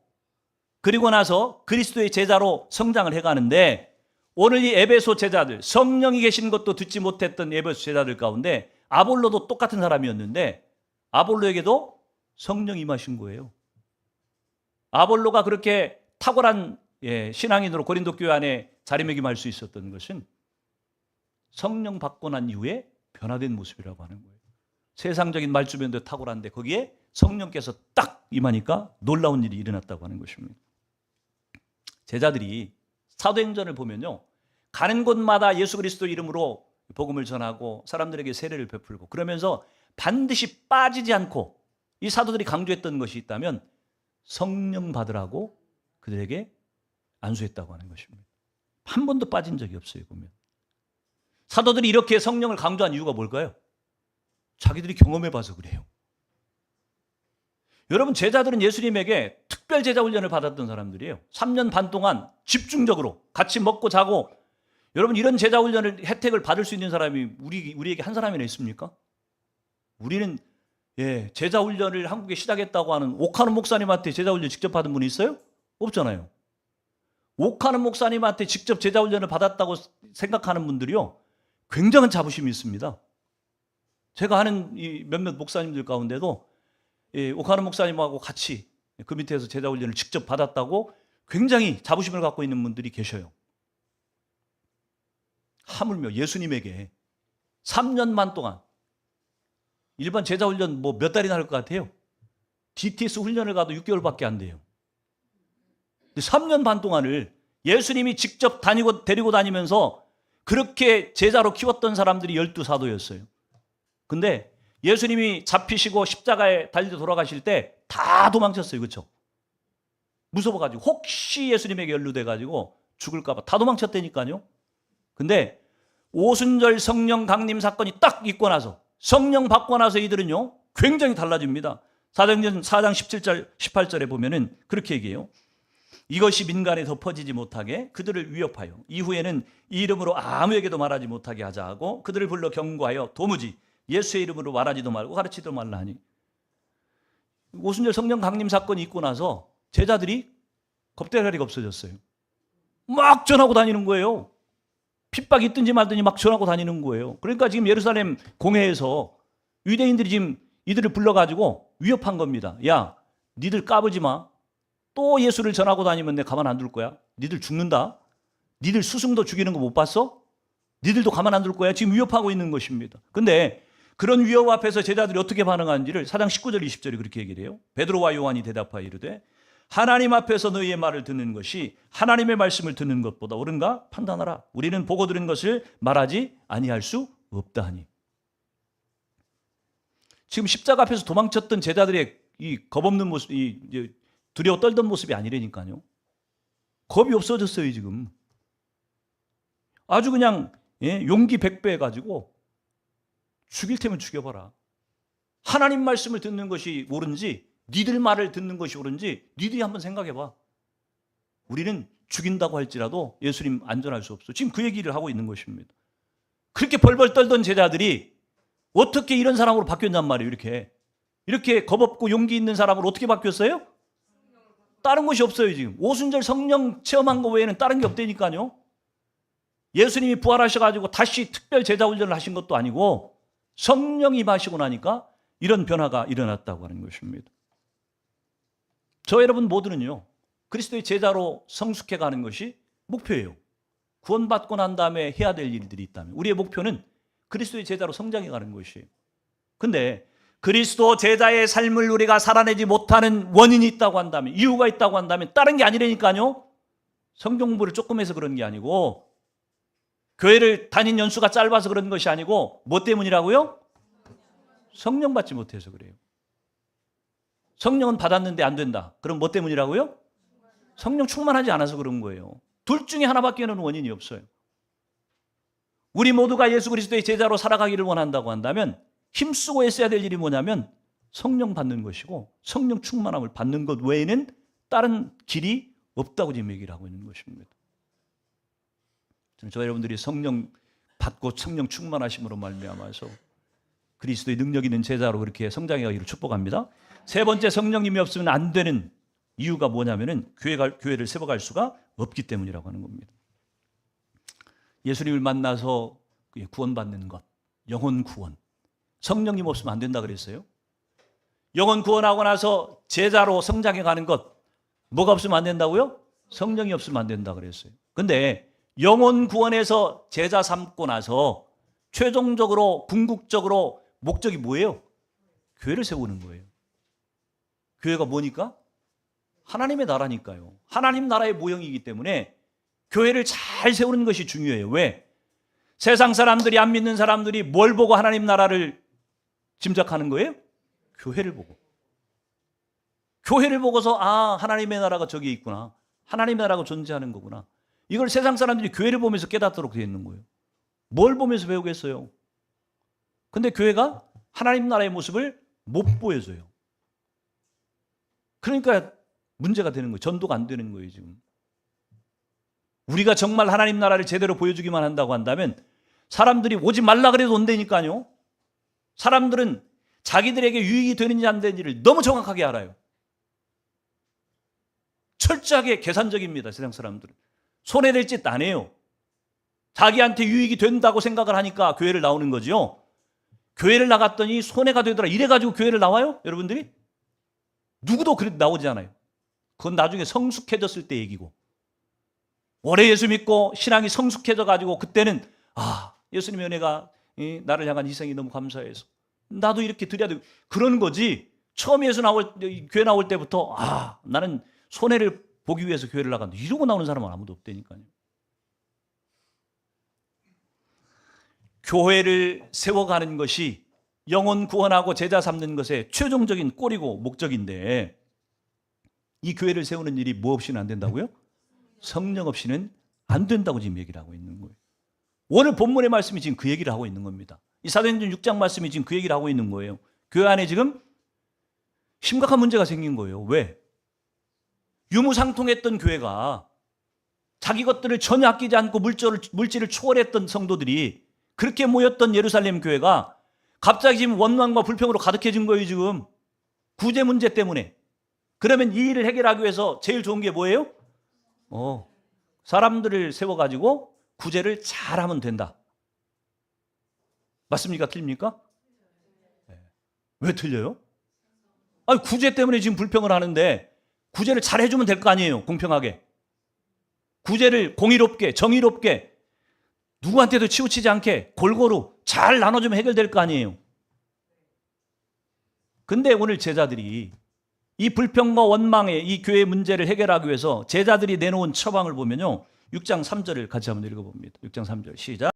그리고 나서 그리스도의 제자로 성장을 해가는데 오늘 이 에베소 제자들 성령이 계신 것도 듣지 못했던 에베소 제자들 가운데 아볼로도 똑같은 사람이었는데 아볼로에게도 성령이 임하신 거예요. 아볼로가 그렇게 탁월한 신앙인으로 고린도 교회 안에 자리매김할 수 있었던 것은 성령 받고 난 이후에 변화된 모습이라고 하는 거예요. 세상적인 말주변도 탁월한데 거기에 성령께서 딱 임하니까 놀라운 일이 일어났다고 하는 것입니다. 제자들이 사도행전을 보면요 가는 곳마다 예수 그리스도 이름으로 복음을 전하고 사람들에게 세례를 베풀고 그러면서 반드시 빠지지 않고 이 사도들이 강조했던 것이 있다면 성령 받으라고 그들에게 안수했다고 하는 것입니다. 한 번도 빠진 적이 없어요. 보면 사도들이 이렇게 성령을 강조한 이유가 뭘까요? 자기들이 경험해 봐서 그래요. 여러분, 제자들은 예수님에게 특별 제자 훈련을 받았던 사람들이에요. 3년 반 동안 집중적으로 같이 먹고 자고. 여러분, 이런 제자 훈련을 혜택을 받을 수 있는 사람이 우리에게 한 사람이나 있습니까? 우리는 제자 훈련을 한국에 시작했다고 하는 오카노 목사님한테 제자 훈련 직접 받은 분이 있어요? 없잖아요. 오카노 목사님한테 직접 제자 훈련을 받았다고 생각하는 분들이요, 굉장한 자부심이 있습니다. 제가 아는 이 몇몇 목사님들 가운데도 오카노 목사님하고 같이 그 밑에서 제자 훈련을 직접 받았다고 굉장히 자부심을 갖고 있는 분들이 계셔요. 하물며 예수님에게 3년만 동안, 일반 제자 훈련 뭐 몇 달이나 할 것 같아요? DTS 훈련을 가도 6개월밖에 안 돼요. 3년 반 동안을 예수님이 직접 데리고 다니면서 그렇게 제자로 키웠던 사람들이 12사도였어요. 근데 예수님이 잡히시고 십자가에 달려 돌아가실 때 다 도망쳤어요. 그렇죠? 무서워가지고, 혹시 예수님에게 연루돼가지고 죽을까 봐 다 도망쳤다니까요. 근데 오순절 성령 강림 사건이 딱 있고 나서, 성령 받고 나서 이들은요 굉장히 달라집니다. 사도행전 4장 17절 18절에 보면은 그렇게 얘기해요. 이것이 민간에 덮어지지 못하게 그들을 위협하여 이후에는 이 이름으로 아무에게도 말하지 못하게 하자 하고 그들을 불러 경고하여 도무지 예수의 이름으로 말하지도 말고 가르치지도 말라 하니. 오순절 성령 강림 사건이 있고 나서 제자들이 겁대가리가 없어졌어요. 막 전하고 다니는 거예요. 핍박이 있든지 말든지 막 전하고 다니는 거예요. 그러니까 지금 예루살렘 공회에서 유대인들이 지금 이들을 불러가지고 위협한 겁니다. 야, 니들 까부지 마. 또 예수를 전하고 다니면 내가 가만 안 둘 거야. 니들 죽는다. 니들 스승도 죽이는 거 못 봤어? 니들도 가만 안 둘 거야. 지금 위협하고 있는 것입니다. 근데 그런 위협 앞에서 제자들이 어떻게 반응하는지를 4장 19절 20절이 그렇게 얘기를 해요. 베드로와 요한이 대답하여 이르되 하나님 앞에서 너희의 말을 듣는 것이 하나님의 말씀을 듣는 것보다 옳은가 판단하라. 우리는 보고 들은 것을 말하지 아니할 수 없다 하니. 지금 십자가 앞에서 도망쳤던 제자들의 이 겁없는 모습, 이 두려워 떨던 모습이 아니라니까요. 겁이 없어졌어요. 지금 아주 그냥 용기 100배 해가지고 죽일 테면 죽여봐라. 하나님 말씀을 듣는 것이 옳은지 니들 말을 듣는 것이 옳은지 니들이 한번 생각해봐. 우리는 죽인다고 할지라도 예수님 안전할 수 없어. 지금 그 얘기를 하고 있는 것입니다. 그렇게 벌벌 떨던 제자들이 어떻게 이런 사람으로 바뀌었냔 말이에요. 이렇게 겁없고 용기 있는 사람으로 어떻게 바뀌었어요? 다른 것이 없어요. 지금 오순절 성령 체험한 거 외에는 다른 게 없다니까요. 예수님이 부활하셔가지고 다시 특별 제자 훈련을 하신 것도 아니고 성령이 임하시고 나니까 이런 변화가 일어났다고 하는 것입니다. 저 여러분 모두는요, 그리스도의 제자로 성숙해 가는 것이 목표예요. 구원받고 난 다음에 해야 될 일들이 있다면 우리의 목표는 그리스도의 제자로 성장해 가는 것이에요. 근데 그리스도 제자의 삶을 우리가 살아내지 못하는 원인이 있다고 한다면, 이유가 있다고 한다면 다른 게 아니라니까요. 성경 공부를 조금 해서 그런 게 아니고, 교회를 다닌 연수가 짧아서 그런 것이 아니고 뭐 때문이라고요? 성령 받지 못해서 그래요. 성령은 받았는데 안 된다. 그럼 뭐 때문이라고요? 성령 충만하지 않아서 그런 거예요. 둘 중에 하나밖에는 원인이 없어요. 우리 모두가 예수 그리스도의 제자로 살아가기를 원한다고 한다면 힘쓰고 애써야 될 일이 뭐냐면 성령 받는 것이고, 성령 충만함을 받는 것 외에는 다른 길이 없다고 지금 얘기를 하고 있는 것입니다. 저와 여러분들이 성령 받고 성령 충만하심으로 말미암아서 그리스도의 능력 있는 제자로 그렇게 성장해 가기를 축복합니다. 세 번째, 성령님이 없으면 안 되는 이유가 뭐냐면은 교회를 세워갈 수가 없기 때문이라고 하는 겁니다. 예수님을 만나서 구원받는 것, 영혼 구원. 성령님 없으면 안 된다 그랬어요. 영혼 구원하고 나서 제자로 성장해 가는 것, 뭐가 없으면 안 된다고요? 성령이 없으면 안 된다 그랬어요. 근데 영혼 구원에서 제자 삼고 나서 최종적으로 궁극적으로 목적이 뭐예요? 교회를 세우는 거예요. 교회가 뭐니까? 하나님의 나라니까요. 하나님 나라의 모형이기 때문에 교회를 잘 세우는 것이 중요해요. 왜? 세상 사람들이, 안 믿는 사람들이 뭘 보고 하나님 나라를 짐작하는 거예요? 교회를 보고. 교회를 보고서 하나님의 나라가 저기 있구나. 하나님의 나라가 존재하는 거구나. 이걸 세상 사람들이 교회를 보면서 깨닫도록 되어 있는 거예요. 뭘 보면서 배우겠어요? 근데 교회가 하나님 나라의 모습을 못 보여줘요. 그러니까 문제가 되는 거예요. 전도가 안 되는 거예요, 지금. 우리가 정말 하나님 나라를 제대로 보여주기만 한다고 한다면 사람들이 오지 말라 그래도 온다니까요. 사람들은 자기들에게 유익이 되는지 안 되는지를 너무 정확하게 알아요. 철저하게 계산적입니다, 세상 사람들은. 손해낼 짓 안 해요. 자기한테 유익이 된다고 생각을 하니까 교회를 나오는 거죠. 교회를 나갔더니 손해가 되더라. 이래가지고 교회를 나와요? 여러분들이? 누구도 그렇게 나오지 않아요. 그건 나중에 성숙해졌을 때 얘기고. 오래 예수 믿고 신앙이 성숙해져가지고 그때는 예수님의 은혜가 나를 향한 희생이 너무 감사해서 나도 이렇게 드려야 되고 그런 거지. 처음 교회 나올 때부터 나는 손해를 보기 위해서 교회를 나간다. 이러고 나오는 사람은 아무도 없다니까요. 교회를 세워가는 것이 영혼 구원하고 제자 삼는 것의 최종적인 꼴이고 목적인데 이 교회를 세우는 일이 뭐 없이는 안 된다고요? 성령 없이는 안 된다고 지금 얘기를 하고 있는 거예요. 오늘 본문의 말씀이 지금 그 얘기를 하고 있는 겁니다. 이 사도행전 6장 말씀이 지금 그 얘기를 하고 있는 거예요. 교회 안에 지금 심각한 문제가 생긴 거예요. 왜? 유무상통했던 교회가 자기 것들을 전혀 아끼지 않고 물질을 초월했던 성도들이 그렇게 모였던 예루살렘 교회가 갑자기 지금 원망과 불평으로 가득해진 거예요, 지금. 구제 문제 때문에. 그러면 이 일을 해결하기 위해서 제일 좋은 게 뭐예요? 사람들을 세워가지고 구제를 잘하면 된다. 맞습니까? 틀립니까? 왜 틀려요? 구제 때문에 지금 불평을 하는데 구제를 잘 해주면 될 거 아니에요, 공평하게. 구제를 공의롭게, 정의롭게, 누구한테도 치우치지 않게 골고루 잘 나눠주면 해결될 거 아니에요. 근데 오늘 제자들이 이 불평과 원망의 이 교회 문제를 해결하기 위해서 제자들이 내놓은 처방을 보면요. 6장 3절을 같이 한번 읽어봅니다. 6장 3절 시작.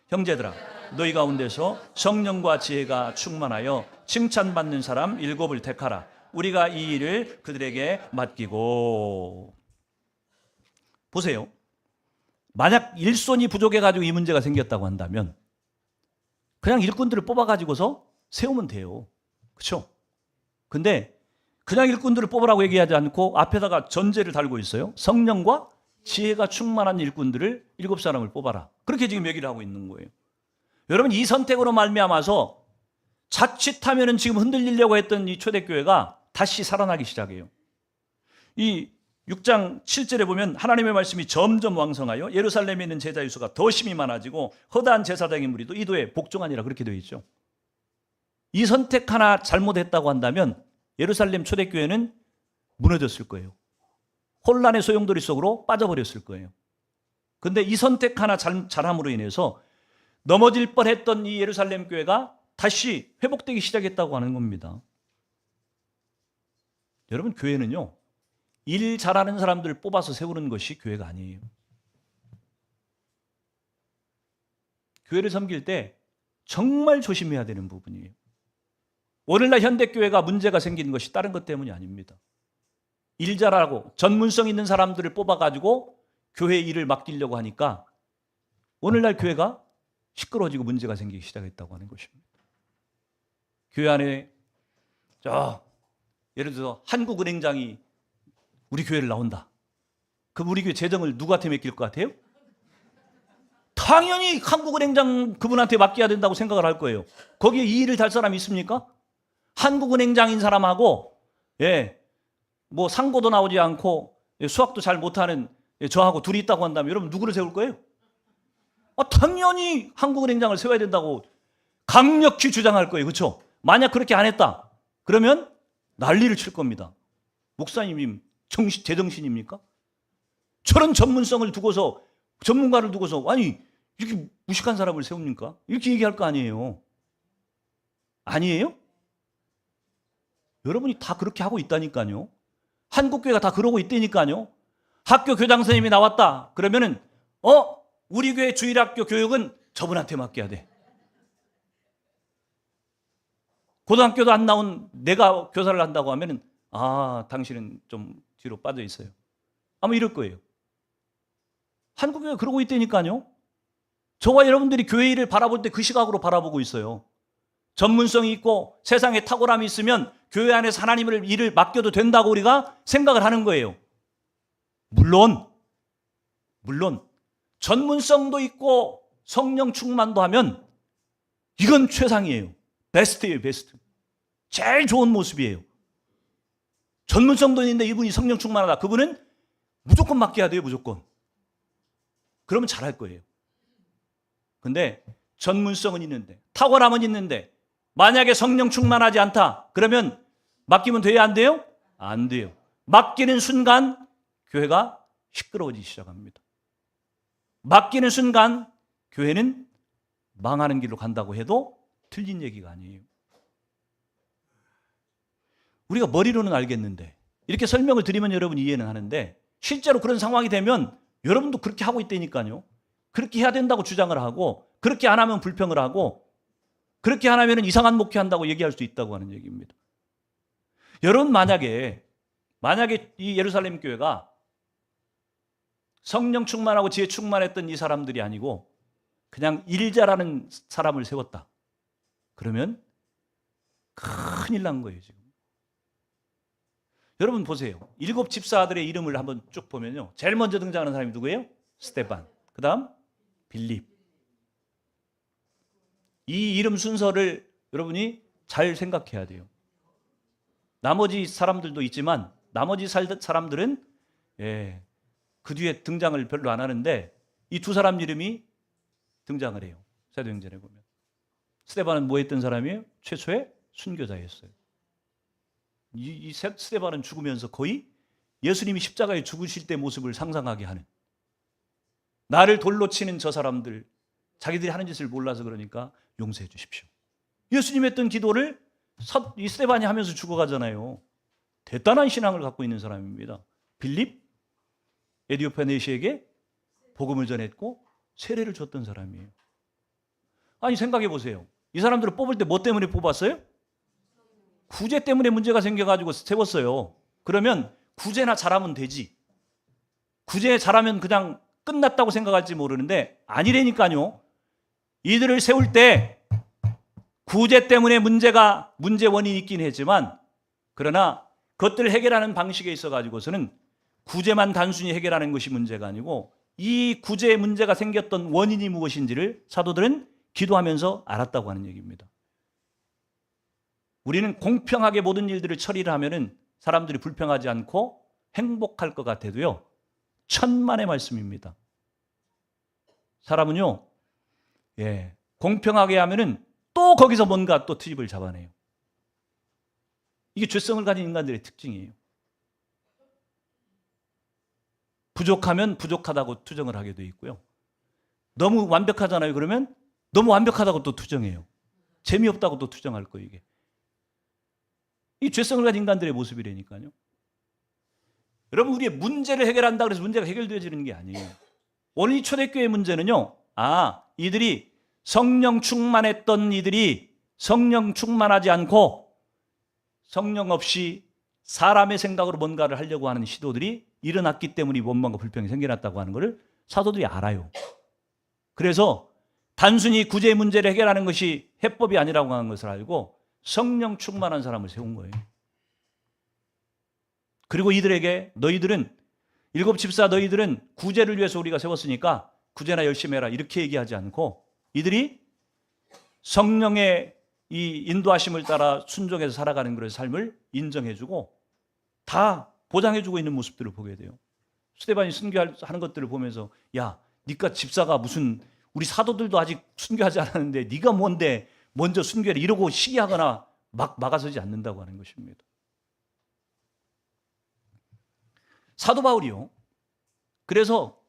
형제들아 너희 가운데서 성령과 지혜가 충만하여 칭찬받는 사람 7을 택하라. 우리가 이 일을 그들에게 맡기고. 보세요. 만약 일손이 부족해가지고 이 문제가 생겼다고 한다면 그냥 일꾼들을 뽑아가지고서 세우면 돼요. 그렇죠? 근데 그냥 일꾼들을 뽑으라고 얘기하지 않고 앞에다가 전제를 달고 있어요. 성령과 지혜가 충만한 일꾼들을 7사람을 뽑아라. 그렇게 지금 얘기를 하고 있는 거예요. 여러분 이 선택으로 말미암아서 자칫하면은 지금 흔들리려고 했던 이 초대교회가 다시 살아나기 시작해요. 이 6장 7절에 보면 하나님의 말씀이 점점 왕성하여 예루살렘에 있는 제자의 수가 더 심히 많아지고 허다한 제사장의 무리도 이도에 복종하니라 그렇게 되어 있죠. 이 선택 하나 잘못했다고 한다면 예루살렘 초대교회는 무너졌을 거예요. 혼란의 소용돌이 속으로 빠져버렸을 거예요. 그런데 이 선택 하나 잘함으로 인해서 넘어질 뻔했던 이 예루살렘 교회가 다시 회복되기 시작했다고 하는 겁니다. 여러분 교회는요. 일 잘하는 사람들을 뽑아서 세우는 것이 교회가 아니에요. 교회를 섬길 때 정말 조심해야 되는 부분이에요. 오늘날 현대교회가 문제가 생긴 것이 다른 것 때문이 아닙니다. 일 잘하고 전문성 있는 사람들을 뽑아가지고 교회 일을 맡기려고 하니까 오늘날 교회가 시끄러워지고 문제가 생기기 시작했다고 하는 것입니다. 교회 안에 예를 들어서 한국은행장이 우리 교회를 나온다. 그럼 우리 교회 재정을 누구한테 맡길 것 같아요? 당연히 한국은행장 그분한테 맡겨야 된다고 생각을 할 거예요. 거기에 이 일을 달 사람이 있습니까? 한국은행장인 사람하고 뭐 상고도 나오지 않고 수학도 잘 못하는 저하고 둘이 있다고 한다면 여러분 누구를 세울 거예요? 당연히 한국은행장을 세워야 된다고 강력히 주장할 거예요. 그렇죠? 만약 그렇게 안 했다. 그러면 난리를 칠 겁니다. 목사님 제정신입니까? 저런 전문성을 두고서 전문가를 두고서 아니 이렇게 무식한 사람을 세웁니까? 이렇게 얘기할 거 아니에요. 아니에요? 여러분이 다 그렇게 하고 있다니까요. 한국교회가 다 그러고 있다니까요. 학교 교장 선생님이 나왔다. 그러면은 우리 교회 주일학교 교육은 저분한테 맡겨야 돼. 고등학교도 안 나온 내가 교사를 한다고 하면은 당신은 좀 뒤로 빠져 있어요. 아마 이럴 거예요. 한국교회가 그러고 있다니까요. 저와 여러분들이 교회 일을 바라볼 때 그 시각으로 바라보고 있어요. 전문성이 있고 세상에 탁월함이 있으면 교회 안에서 하나님을 일을 맡겨도 된다고 우리가 생각을 하는 거예요. 물론 전문성도 있고 성령 충만도 하면 이건 최상이에요. 베스트예요, 베스트. 제일 좋은 모습이에요. 전문성도 있는데 이분이 성령 충만하다. 그분은 무조건 맡겨야 돼요, 무조건. 그러면 잘할 거예요. 근데 전문성은 있는데, 탁월함은 있는데, 만약에 성령 충만하지 않다. 그러면 맡기면 돼요, 안 돼요? 안 돼요. 맡기는 순간 교회가 시끄러워지기 시작합니다. 맡기는 순간 교회는 망하는 길로 간다고 해도 틀린 얘기가 아니에요. 우리가 머리로는 알겠는데 이렇게 설명을 드리면 여러분 이해는 하는데 실제로 그런 상황이 되면 여러분도 그렇게 하고 있다니까요. 그렇게 해야 된다고 주장을 하고 그렇게 안 하면 불평을 하고 그렇게 안 하면 이상한 목회한다고 얘기할 수 있다고 하는 얘기입니다. 여러분 만약에 이 예루살렘 교회가 성령 충만하고 지혜 충만했던 이 사람들이 아니고 그냥 일 잘하는 사람을 세웠다. 그러면 큰일 난 거예요, 지금. 여러분 보세요. 7 집사들의 이름을 한번 쭉 보면요. 제일 먼저 등장하는 사람이 누구예요? 스데반. 그 다음 빌립. 이 이름 순서를 여러분이 잘 생각해야 돼요. 나머지 사람들도 있지만 나머지 사람들은 그 뒤에 등장을 별로 안 하는데 이 두 사람 이름이 등장을 해요. 사도행전에 보면. 스데반은 뭐 했던 사람이에요? 최초의 순교자였어요. 이 스데반은 죽으면서 거의 예수님이 십자가에 죽으실 때 모습을 상상하게 하는, 나를 돌로 치는 저 사람들, 자기들이 하는 짓을 몰라서 그러니까 용서해 주십시오. 예수님 했던 기도를 이 스데반이 하면서 죽어가잖아요. 대단한 신앙을 갖고 있는 사람입니다. 빌립, 에디오피아 내시에게 복음을 전했고 세례를 줬던 사람이에요. 아니 생각해 보세요. 이 사람들을 뽑을 때 뭐 때문에 뽑았어요? 구제 때문에 문제가 생겨가지고 세웠어요. 그러면 구제나 잘하면 되지. 구제 잘하면 그냥 끝났다고 생각할지 모르는데 아니라니까요. 이들을 세울 때 구제 때문에 문제 원인이 있긴 했지만 그러나 그것들을 해결하는 방식에 있어가지고서는 구제만 단순히 해결하는 것이 문제가 아니고 이 구제에 문제가 생겼던 원인이 무엇인지를 사도들은 기도하면서 알았다고 하는 얘기입니다. 우리는 공평하게 모든 일들을 처리를 하면은 사람들이 불평하지 않고 행복할 것 같아도요. 천만의 말씀입니다. 사람은요. 공평하게 하면은 또 거기서 뭔가 또 트집을 잡아내요. 이게 죄성을 가진 인간들의 특징이에요. 부족하면 부족하다고 투정을 하게 돼 있고요. 너무 완벽하잖아요. 그러면 너무 완벽하다고 또 투정해요. 재미없다고 또 투정할 거예요, 이게. 이 죄성을 가진 인간들의 모습이라니까요. 여러분, 우리의 문제를 해결한다 그래서 문제가 해결되어지는 게 아니에요. 오늘 이 초대교회의 문제는요. 이들이 성령 충만했던 이들이 성령 충만하지 않고 성령 없이 사람의 생각으로 뭔가를 하려고 하는 시도들이 일어났기 때문에 원망과 불평이 생겨났다고 하는 것을 사도들이 알아요. 그래서 단순히 구제 문제를 해결하는 것이 해법이 아니라고 하는 것을 알고 성령 충만한 사람을 세운 거예요. 그리고 이들에게 너희들은 7 집사 너희들은 구제를 위해서 우리가 세웠으니까 구제나 열심히 해라 이렇게 얘기하지 않고 이들이 성령의 이 인도하심을 따라 순종해서 살아가는 그런 삶을 인정해주고 다 보장해주고 있는 모습들을 보게 돼요. 스데반이 순교하는 것들을 보면서 야, 니가 집사가 무슨 우리 사도들도 아직 순교하지 않았는데 네가 뭔데 먼저 순교를 이러고 시기하거나 막아서지 않는다고 하는 것입니다. 사도 바울이요. 그래서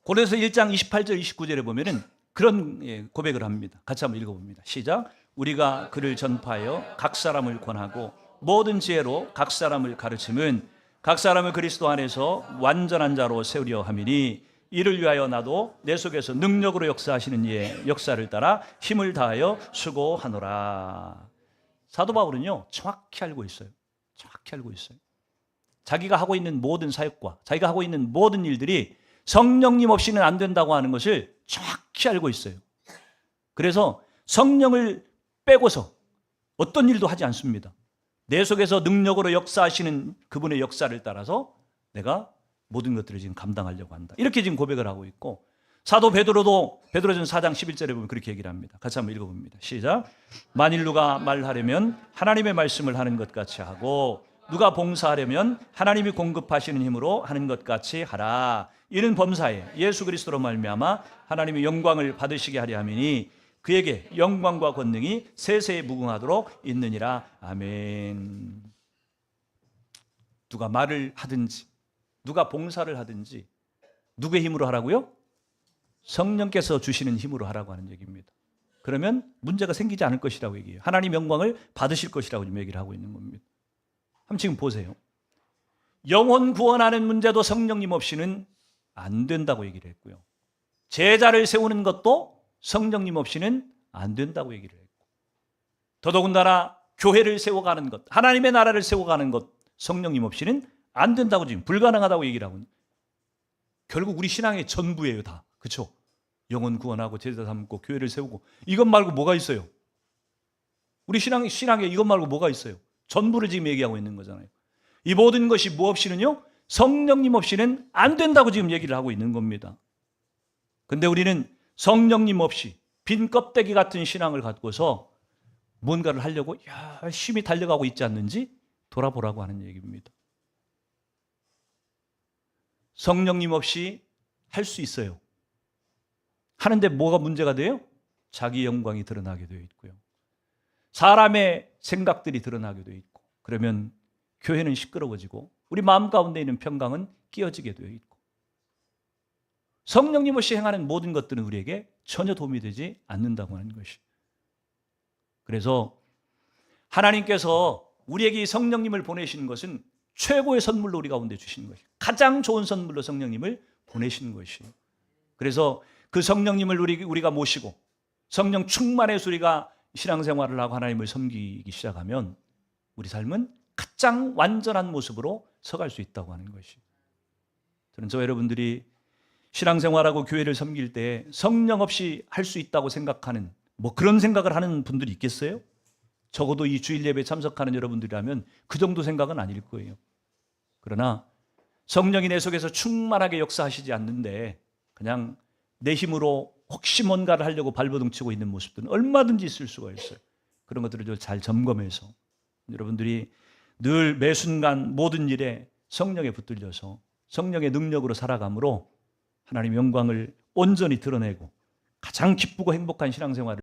고린도서 1장 28절 29절에 보면은 그런 고백을 합니다. 같이 한번 읽어봅니다. 시작. 우리가 그를 전파하여 각 사람을 권하고 모든 지혜로 각 사람을 가르침은 각 사람을 그리스도 안에서 완전한 자로 세우려 함이니 이를 위하여 나도 내 속에서 능력으로 역사하시는 이의 역사를 따라 힘을 다하여 수고하노라. 사도 바울은요 정확히 알고 있어요. 정확히 알고 있어요. 자기가 하고 있는 모든 사역과 자기가 하고 있는 모든 일들이 성령님 없이는 안 된다고 하는 것을 정확히 알고 있어요. 그래서 성령을 빼고서 어떤 일도 하지 않습니다. 내 속에서 능력으로 역사하시는 그분의 역사를 따라서 내가 모든 것들을 지금 감당하려고 한다. 이렇게 지금 고백을 하고 있고, 사도 베드로도 베드로전 4장 11절에 보면 그렇게 얘기를 합니다. 같이 한번 읽어봅니다. 시작. 만일 누가 말하려면 하나님의 말씀을 하는 것 같이 하고, 누가 봉사하려면 하나님이 공급하시는 힘으로 하는 것 같이 하라. 이는 범사에 예수 그리스도로 말미암아 하나님의 영광을 받으시게 하려 함이니 그에게 영광과 권능이 세세에 무궁하도록 있느니라. 아멘. 누가 말을 하든지, 누가 봉사를 하든지 누구의 힘으로 하라고요? 성령께서 주시는 힘으로 하라고 하는 얘기입니다. 그러면 문제가 생기지 않을 것이라고 얘기해요. 하나님 영광을 받으실 것이라고 지금 얘기를 하고 있는 겁니다. 한번 지금 보세요. 영혼 구원하는 문제도 성령님 없이는 안 된다고 얘기를 했고요. 제자를 세우는 것도 성령님 없이는 안 된다고 얘기를 했고, 더더군다나 교회를 세워가는 것, 하나님의 나라를 세워가는 것, 성령님 없이는 안 된다고, 지금 불가능하다고 얘기를 하고, 결국 우리 신앙의 전부예요, 다. 그렇죠? 영혼 구원하고 제자 삼고 교회를 세우고, 이것 말고 뭐가 있어요? 우리 신앙에 이것 말고 뭐가 있어요? 전부를 지금 얘기하고 있는 거잖아요. 이 모든 것이 뭐 없이는요? 성령님 없이는 안 된다고 지금 얘기를 하고 있는 겁니다. 근데 우리는 성령님 없이 빈 껍데기 같은 신앙을 갖고서 뭔가를 하려고 열심히 달려가고 있지 않는지 돌아보라고 하는 얘기입니다. 성령님 없이 할 수 있어요. 하는데 뭐가 문제가 돼요? 자기 영광이 드러나게 되어 있고요. 사람의 생각들이 드러나게 되어 있고, 그러면 교회는 시끄러워지고 우리 마음 가운데 있는 평강은 끼어지게 되어 있고, 성령님 없이 행하는 모든 것들은 우리에게 전혀 도움이 되지 않는다고 하는 것이. 그래서 하나님께서 우리에게 이 성령님을 보내시는 것은 최고의 선물로 우리 가운데 주시는 것이, 가장 좋은 선물로 성령님을 보내시는 것이에요. 그래서 그 성령님을 우리가 모시고 성령 충만해서 우리가 신앙생활을 하고 하나님을 섬기기 시작하면 우리 삶은 가장 완전한 모습으로 서갈 수 있다고 하는 것이. 저는 여러분들이 신앙생활하고 교회를 섬길 때 성령 없이 할 수 있다고 생각하는, 그런 생각을 하는 분들이 있겠어요? 적어도 이 주일 예배에 참석하는 여러분들이라면 그 정도 생각은 아닐 거예요. 그러나 성령이 내 속에서 충만하게 역사하시지 않는데 그냥 내 힘으로 혹시 뭔가를 하려고 발버둥 치고 있는 모습들은 얼마든지 있을 수가 있어요. 그런 것들을 잘 점검해서 여러분들이 늘 매 순간 모든 일에 성령에 붙들려서 성령의 능력으로 살아감으로 하나님의 영광을 온전히 드러내고 가장 기쁘고 행복한 신앙생활을